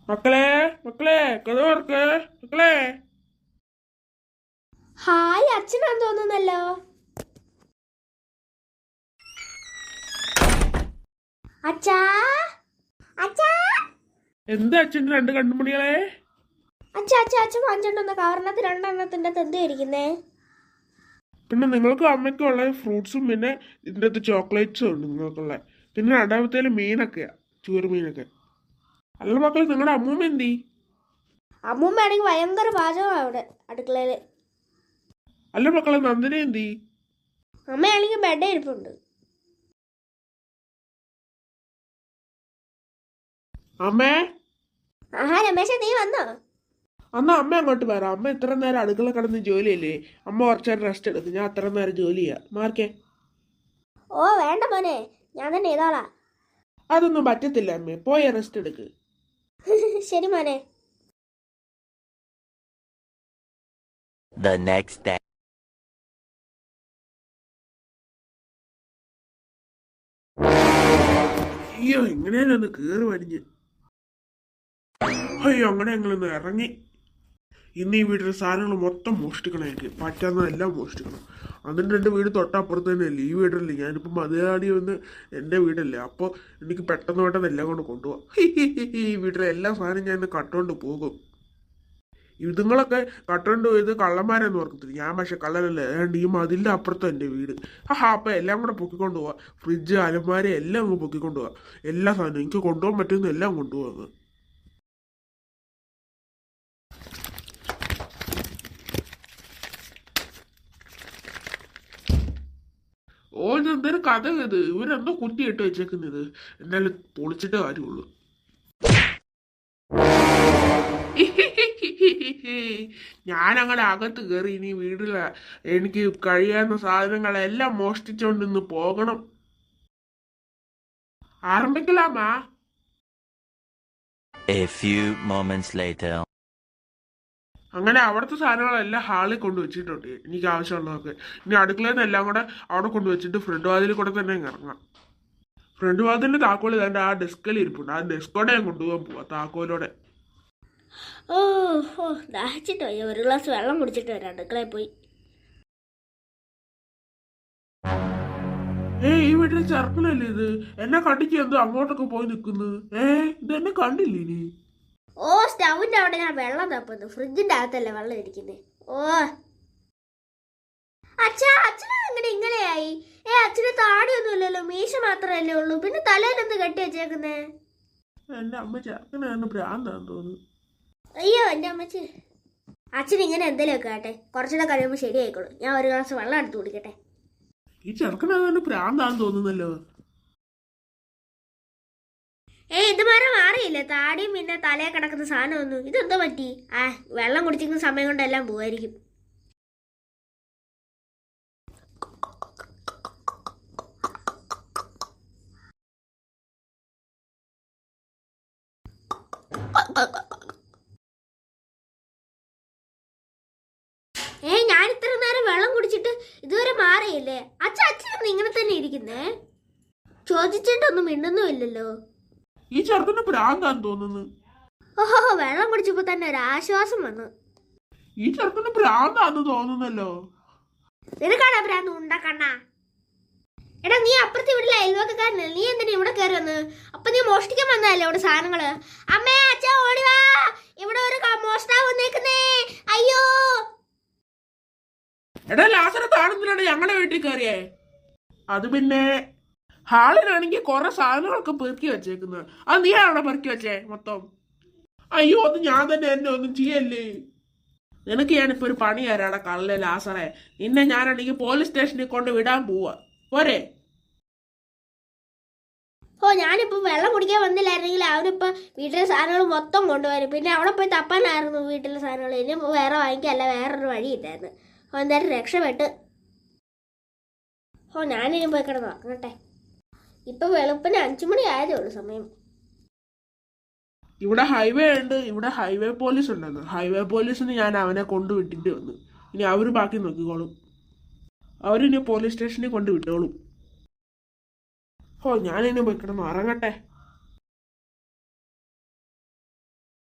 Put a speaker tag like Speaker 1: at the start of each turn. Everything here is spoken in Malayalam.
Speaker 1: മക്കളെ മക്കളെ കഥവർക്ക് മക്കളെ.
Speaker 2: ഹായ്, അച്ഛനാന്ന് തോന്നുന്നല്ലോ. അച്ഛാ അച്ഛാ.
Speaker 1: എന്താ അച്ഛൻ്റെ രണ്ട് കണ്ണുമണികളെ?
Speaker 2: അച്ഛാ അച്ഛാ അച്ഛൻ വാങ്ങിച്ചോണ്ടെന്ന കവറിനകത്ത് രണ്ടെണ്ണത്തിന്റെ എന്താ ഇരിക്കുന്നേ?
Speaker 1: പിന്നെ നിങ്ങൾക്ക് അമ്മയ്ക്കും ഉള്ള ഫ്രൂട്ട്സും പിന്നെ ഇതിൻ്റെ അകത്ത് ചോക്ലേറ്റ്സും ഉണ്ട് നിങ്ങൾക്കുള്ള. പിന്നെ രണ്ടാമത്തേല് മീനൊക്കെയാ, ചൂരമീനൊക്കെ. അല്ല മക്കളെ, നിങ്ങളുടെ അമ്മൂമ്മ എന്തി?
Speaker 2: അമ്മൂമ്മയാണെങ്കിൽ ഭയങ്കര പാചകമാണ് അവിടെ അടുക്കളയില്.
Speaker 1: അല്ല മക്കളെ, നന്ദിനി എന്തി?
Speaker 2: അമ്മയാണെങ്കിൽ ബെഡ് ഇരിപ്പുണ്ട്.
Speaker 1: അമ്മേ.
Speaker 2: ആഹാ രമേശ, നീ വന്നോ?
Speaker 1: അന്ന് അമ്മ അങ്ങോട്ട് വരാം. അമ്മ ഇത്ര നേരം അടുക്കള കിടന്ന് ജോലിയല്ലേ. അമ്മ കുറച്ചു നേരം റെസ്റ്റ് എടുക്കും, ഞാൻ അത്ര നേരം ജോലി ചെയ്യാം. മാർക്കേ.
Speaker 2: ഓ വേണ്ട മോനെ, ഞാൻ തന്നെ ചെയ്തോളാം.
Speaker 1: അതൊന്നും പറ്റത്തില്ല അമ്മേ, പോയ റെസ്റ്റ് എടുക്ക്.
Speaker 2: ശരി മോനെ.
Speaker 3: The next day.
Speaker 1: അയ്യോ, എങ്ങനെയാലും ഒന്ന് കേറി വടിഞ്ഞ്. അയ്യോ, അങ്ങനെ ഞങ്ങളൊന്ന് ഇറങ്ങി. ഇന്ന് ഈ വീട്ടിലെ സാധനങ്ങൾ മൊത്തം മോഷ്ടിക്കണം. എനിക്ക് പറ്റാവുന്നതെല്ലാം മോഷ്ടിക്കണം. അതിൻ്റെ എൻ്റെ വീട് തൊട്ടപ്പുറത്ത് തന്നെയല്ലേ ഈ വീടല്ലേ. ഞാനിപ്പോൾ മതിലാടി വന്ന് എൻ്റെ വീടല്ലേ. അപ്പോൾ എനിക്ക് പെട്ടെന്ന് എല്ലാം കൊണ്ട് കൊണ്ടുപോകാം. ഈ വീട്ടിലെ എല്ലാ സാധനവും ഞാൻ ഇന്ന് കട്ടുകൊണ്ട് പോകും. ഇതുങ്ങളൊക്കെ കട്ടുകൊണ്ട് പോയത് കള്ളന്മാരെന്ന് ഓർക്കത്തില്ല. ഞാൻ പക്ഷെ കള്ളനല്ലേ. ഏതാണ്ട് ഈ മതിലിൻ്റെ അപ്പുറത്തും എൻ്റെ വീട്. അപ്പം എല്ലാം കൂടെ പൊക്കിക്കൊണ്ട് പോവാം. ഫ്രിഡ്ജ്, അലമാര എല്ലാം അങ്ങ് പൊക്കിക്കൊണ്ട് പോവാം. എല്ലാ സാധനവും എനിക്ക് കൊണ്ടുപോകാൻ പറ്റുന്ന എല്ലാം കൊണ്ടുപോകാം. ഓ, ഇതെന്തൊരു കഥ ഇത്. ഇവരെന്തോ കുത്തിയിട്ട് വെച്ചേക്കുന്നത്. എന്നാലും പൊളിച്ചിട്ടേ കാര്യമുള്ളൂ. ഞാനങ്ങനെ അകത്ത് കയറി ഇനി വീട്ടില എനിക്ക് കഴിയാവുന്ന സാധനങ്ങളെല്ലാം മോഷ്ടിച്ചോണ്ട് ഇന്ന് പോകണം. ആരംഭിക്കലാമാ.
Speaker 3: A few moments later.
Speaker 1: അങ്ങനെ അവിടുത്തെ സാധനങ്ങളെല്ലാം ഹാളിൽ കൊണ്ടുവച്ചിട്ടുണ്ട്. എനിക്ക് ആവശ്യമുള്ളതൊക്കെ ഇനി അടുക്കളയിൽ നിന്ന് എല്ലാം കൂടെ അവിടെ കൊണ്ടുവച്ചിട്ട് ഫ്രണ്ട് വാതിലിൽ കൂടെ തന്നെ ഇറങ്ങാം. ഫ്രണ്ട് വാതിലിന്റെ താക്കോൽ ഇതാണ്ട് ആ ഡെസ്കിൽ ഇരിപ്പുണ്ട്. ആ ഡെസ്കോടെ ഞാൻ കൊണ്ടുപോകാൻ പോവാ, താക്കോലോടെ.
Speaker 2: ഓ ഓ ദാഹിച്ചിട്ടോ. ഒരു ഗ്ലാസ് വെള്ളം കുടിച്ചിട്ട് വരാം, അടുക്കളയിൽ പോയി.
Speaker 1: ഈ വീട്ടിൽ ചെറുക്കനല്ലേ ഇത്? എന്നെ കണ്ടിച്ച് എന്തോ അങ്ങോട്ടൊക്കെ പോയി നിൽക്കുന്നു. ഇത് എന്നെ കണ്ടില്ല ഇനി.
Speaker 2: ഓ, സ്റ്റൗവിന്റെ അവിടെ ഞാൻ വെള്ളം തപ്പുന്നു. ഫ്രിഡ്ജിന്റെ അകത്തല്ലേ വെള്ളം ഇരിക്കുന്നേ. ഓ അച്ഛാ, അച്ഛനാ അങ്ങനെ ഇങ്ങനെയായി? അച്ഛന് താടിയൊന്നും ഇല്ലല്ലോ, മീശ മാത്രമല്ലേ ഉള്ളൂ. പിന്നെ തലേനെന്ത് കെട്ടി വെച്ചേക്കുന്നേ?
Speaker 1: എന്റെ അമ്മ ചെറുക്കനാണ്, ഭ്രാന്താന്ന് തോന്നുന്നു.
Speaker 2: അയ്യോ എന്റെ അമ്മച്ചി. അച്ഛൻ ഇങ്ങനെ എന്തെങ്കിലുമൊക്കെ ആട്ടെ, കുറച്ചുകൂടെ കഴിയുമ്പോൾ ശരിയായിക്കോളും. ഞാൻ ഒരു ഗ്ലാസ് വെള്ളം എടുത്ത് കുടിക്കട്ടെ.
Speaker 1: ഈ ചെറുക്കനാണ് ഭ്രാന്താന്ന് തോന്നുന്നല്ലോ.
Speaker 2: ഇതുമാരെ മാറിയില്ലേ താടിയും പിന്നെ തലയെ കിടക്കുന്ന സാധനമൊന്നും. ഇതെന്തോ പറ്റി? വെള്ളം കുടിച്ചിരിക്കുന്ന സമയം കൊണ്ട് എല്ലാം പോവായിരിക്കും. ഞാൻ ഇത്ര നേരം വെള്ളം കുടിച്ചിട്ട് ഇതുവരെ മാറിയില്ലേ? അച്ഛൻ ഇങ്ങനെ തന്നെ ഇരിക്കുന്നേ. ചോദിച്ചിട്ടൊന്നും മിണ്ടുന്നുമില്ലല്ലോ.
Speaker 1: ഈ ചെറുക്കന് ഭ്രാന്താന്ന് തോന്നുന്നു.
Speaker 2: ഓഹോ, വെള്ളം കുടിച്ചപ്പോ തന്നെ ഒരു ആശ്വാസം വന്നു.
Speaker 1: ഈ ചെറുക്കന് ഭ്രാന്താന്ന് തോന്നുന്നല്ലോ.
Speaker 2: നിനക്കാണോ ഭ്രാന്ത് ഉണ്ടാക്കണ്ണ? എടാ, നീ അപ്പുറത്തെ വീട്ടിലെ അയൽവക്കാരനല്ലേ, നീ എന്തിനാ ഇവിടെ കയറി വന്ന്? അപ്പൊ നീ മോഷ്ടിക്കാൻ വന്നതല്ലേ ഇവിടെ സാധനങ്ങള്? അമ്മേ, അച്ഛാ ഓടിവാ, ഇവിടെ ഒരു മോഷ്ടാവ് വന്നേക്കുന്നേ. അയ്യോ.
Speaker 1: എടാ, ലാസറ കാണുന്നില്ലാണ് ഞങ്ങളുടെ വീട്ടിൽ കയറിയേ. അത് പിന്നെ ഹാളിലാണെങ്കിൽ കുറെ സാധനങ്ങളൊക്കെ പെറുക്കി വെച്ചേക്കുന്നത്. അത് നീ ആണോ പെറുക്കി വെച്ചേ മൊത്തം? അയ്യോ, അത് ഞാൻ തന്നെ. എന്നെ ഒന്നും ചെയ്യല്ലേ. നിനക്ക് ഞാനിപ്പോ ഒരു പണി തരാടാ കള്ളെ ലാസറെ. നിന്നെ ഞാനാണെങ്കിൽ പോലീസ് സ്റ്റേഷനിൽ കൊണ്ട് വിടാൻ പോവാ. പോരെ?
Speaker 2: ഞാനിപ്പോ വെള്ളം കുടിക്കാൻ വന്നില്ലായിരുന്നെങ്കിൽ അവരിപ്പോ വീട്ടിലെ സാധനങ്ങൾ മൊത്തം കൊണ്ടുവരും. പിന്നെ അവിടെ പോയി തപ്പാനായിരുന്നു വീട്ടിലെ സാധനങ്ങൾ. ഇനി വേറെ വാങ്ങിക്കല്ല, വേറൊരു വഴിയില്ലായിരുന്നു. എന്തായാലും രക്ഷപ്പെട്ട്. ഞാനിനി പോയി കിടന്നു നോക്കട്ടെ. ഇപ്പൊ വെളുപ്പിന് 5 മണി ആയതേ ഉള്ളൂ സമയം.
Speaker 1: ഇവിടെ ഹൈവേ ഉണ്ട്, ഇവിടെ ഹൈവേ പോലീസ് ഉണ്ടെന്ന്. ഹൈവേ പോലീസിന് ഞാൻ അവനെ കൊണ്ടുവിട്ടിട്ട് വന്നു. ഇനി അവര് ബാക്കി നോക്കിക്കോളും. അവരിനി പോലീസ് സ്റ്റേഷനിൽ കൊണ്ട് വിട്ടോളും. ഞാനിനി പോയി കിടന്ന് ഉറങ്ങട്ടെ.